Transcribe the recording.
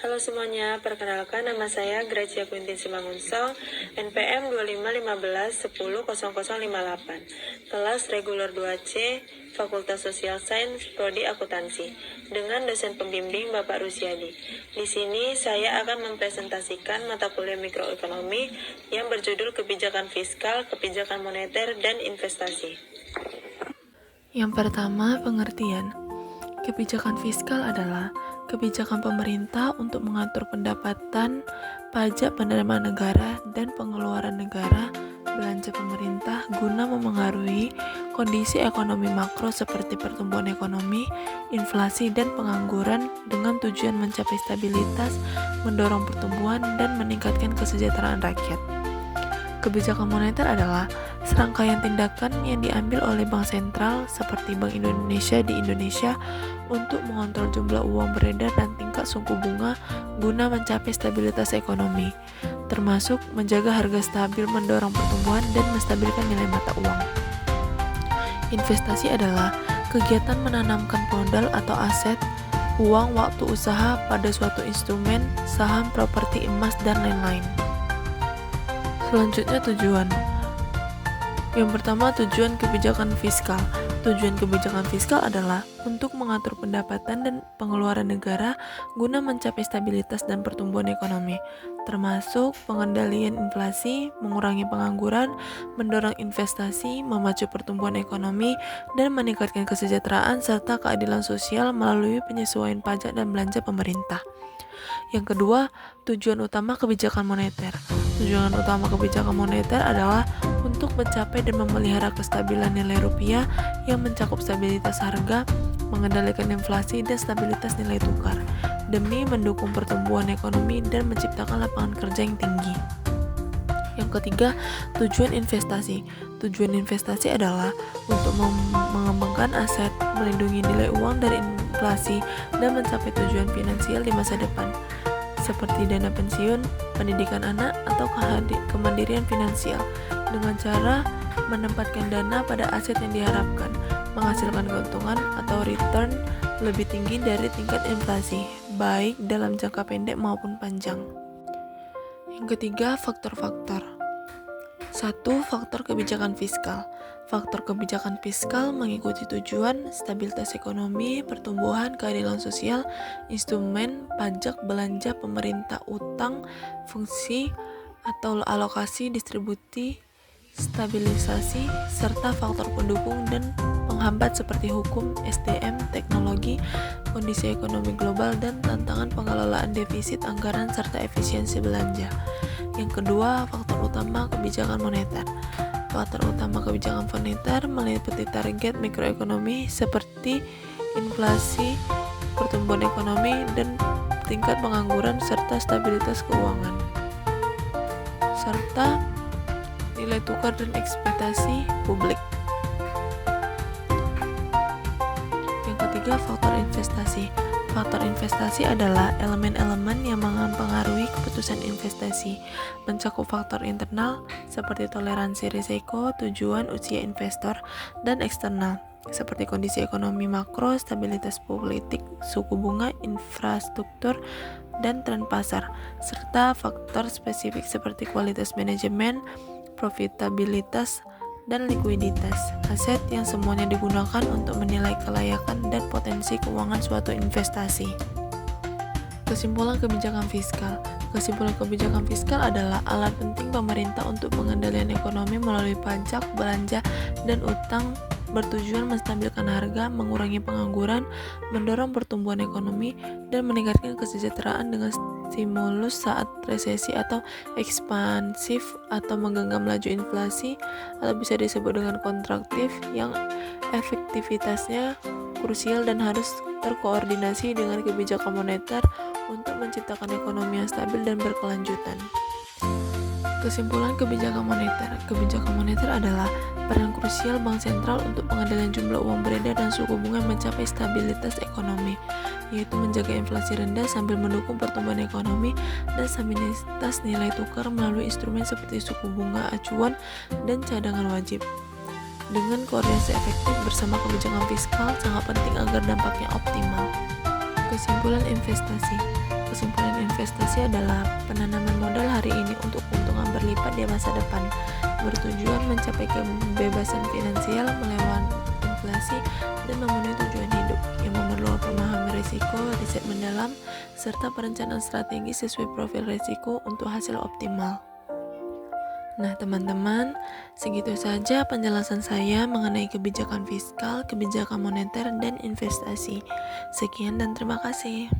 Halo semuanya, perkenalkan nama saya Gracia Quintin Simangunsong, NPM 2515100058, kelas reguler 2C, Fakultas Sosial Sains, Prodi Akuntansi, dengan dosen pembimbing Bapak Rusiadi. Di sini saya akan mempresentasikan mata kuliah mikroekonomi yang berjudul Kebijakan Fiskal, Kebijakan Moneter, dan Investasi. Yang pertama, pengertian. Kebijakan fiskal adalah kebijakan pemerintah untuk mengatur pendapatan, pajak penerimaan negara, dan pengeluaran negara, belanja pemerintah guna memengaruhi kondisi ekonomi makro seperti pertumbuhan ekonomi, inflasi, dan pengangguran dengan tujuan mencapai stabilitas, mendorong pertumbuhan, dan meningkatkan kesejahteraan rakyat. Kebijakan moneter adalah serangkaian tindakan yang diambil oleh Bank Sentral seperti Bank Indonesia di Indonesia untuk mengontrol jumlah uang beredar dan tingkat suku bunga guna mencapai stabilitas ekonomi, termasuk menjaga harga stabil, mendorong pertumbuhan, dan menstabilkan nilai mata uang. Investasi adalah kegiatan menanamkan modal atau aset, uang, waktu usaha pada suatu instrumen, saham, properti, emas, dan lain-lain. Selanjutnya tujuan. Yang pertama, tujuan kebijakan fiskal. Tujuan kebijakan fiskal adalah untuk mengatur pendapatan dan pengeluaran negara guna mencapai stabilitas dan pertumbuhan ekonomi, termasuk pengendalian inflasi, mengurangi pengangguran, mendorong investasi, memacu pertumbuhan ekonomi, dan meningkatkan kesejahteraan serta keadilan sosial melalui penyesuaian pajak dan belanja pemerintah. Yang kedua, tujuan utama kebijakan moneter. Tujuan utama kebijakan moneter adalah untuk mencapai dan memelihara kestabilan nilai rupiah yang mencakup stabilitas harga, mengendalikan inflasi, dan stabilitas nilai tukar, demi mendukung pertumbuhan ekonomi dan menciptakan lapangan kerja yang tinggi. Yang ketiga, tujuan investasi. Tujuan investasi adalah untuk mengembangkan aset, melindungi nilai uang dari inflasi, dan mencapai tujuan finansial di masa depan, seperti dana pensiun, pendidikan anak, atau kemandirian finansial, dengan cara menempatkan dana pada aset yang diharapkan menghasilkan keuntungan atau return lebih tinggi dari tingkat inflasi, baik dalam jangka pendek maupun panjang. Yang ketiga, faktor-faktor. 1. Faktor kebijakan fiskal. Faktor kebijakan fiskal mengikuti tujuan, stabilitas ekonomi, pertumbuhan, keadilan sosial, instrumen, pajak, belanja, pemerintah, utang, fungsi atau alokasi, distribusi, stabilisasi, serta faktor pendukung dan penghambat seperti hukum, SDM, teknologi, kondisi ekonomi global, dan tantangan pengelolaan defisit anggaran serta efisiensi belanja. Yang kedua, faktor utama kebijakan moneter. Faktor utama kebijakan moneter meliputi target mikroekonomi seperti inflasi, pertumbuhan ekonomi, dan tingkat pengangguran serta stabilitas keuangan, serta nilai tukar dan ekspektasi publik. Yang ketiga, faktor investasi. Faktor investasi adalah elemen-elemen yang mempengaruhi keputusan investasi, mencakup faktor internal seperti toleransi risiko, tujuan, usia investor, dan eksternal seperti kondisi ekonomi makro, stabilitas politik, suku bunga, infrastruktur, dan tren pasar, serta faktor spesifik seperti kualitas manajemen, profitabilitas, dan likuiditas aset yang semuanya digunakan untuk menilai kelayakan dan potensi keuangan suatu investasi. Kesimpulan kebijakan fiskal. Kesimpulan kebijakan fiskal adalah alat penting pemerintah untuk pengendalian ekonomi melalui pajak, belanja, dan utang, bertujuan menstabilkan harga, mengurangi pengangguran, mendorong pertumbuhan ekonomi, dan meningkatkan kesejahteraan dengan stimulus saat resesi atau ekspansif, atau menggenggam laju inflasi, atau bisa disebut dengan kontraktif, yang efektivitasnya krusial dan harus terkoordinasi dengan kebijakan moneter untuk menciptakan ekonomi yang stabil dan berkelanjutan. Kesimpulan kebijakan moneter. Kebijakan moneter adalah peran krusial Bank Sentral untuk pengendalian jumlah uang beredar dan suku bunga mencapai stabilitas ekonomi, yaitu menjaga inflasi rendah sambil mendukung pertumbuhan ekonomi dan stabilitas nilai tukar melalui instrumen seperti suku bunga acuan dan cadangan wajib. Dengan koordinasi efektif bersama kebijakan fiskal sangat penting agar dampaknya optimal. Kesimpulan investasi. Kesimpulan investasi adalah penanaman modal hari ini untuk keuntungan berlipat di masa depan, bertujuan mencapai kebebasan finansial, melawan inflasi, dan memenuhi tujuan hidup yang memerlukan pemahaman risiko, riset mendalam, serta perencanaan strategi sesuai profil risiko untuk hasil optimal. Nah teman-teman, segitu saja penjelasan saya mengenai kebijakan fiskal, kebijakan moneter, dan investasi. Sekian dan terima kasih.